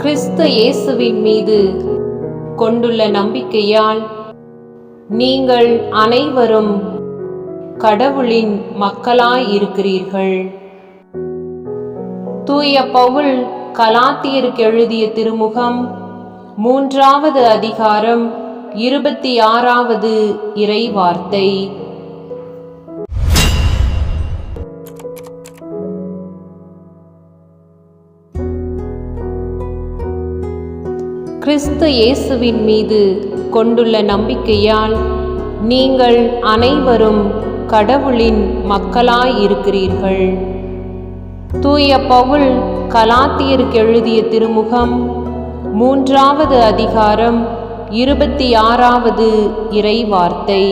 கிறிஸ்து இயேசுவின் மீது கொண்டுள்ள நம்பிக்கையால் நீங்கள் அனைவரும் கடவுளின் மக்களாயிருக்கிறீர்கள். தூய பவுல் கலாத்தியருக்கு எழுதிய திருமுகம் 3வது அதிகாரம் 26வது இறை வார்த்தை. கிறிஸ்து இயேசுவின் மீது கொண்டுள்ள நம்பிக்கையால் நீங்கள் அனைவரும் கடவுளின் மக்களாயிருக்கிறீர்கள். தூய பவுல் கலாத்தியருக்கு எழுதிய திருமுகம் 3வது அதிகாரம் 26வது இறை வார்த்தை.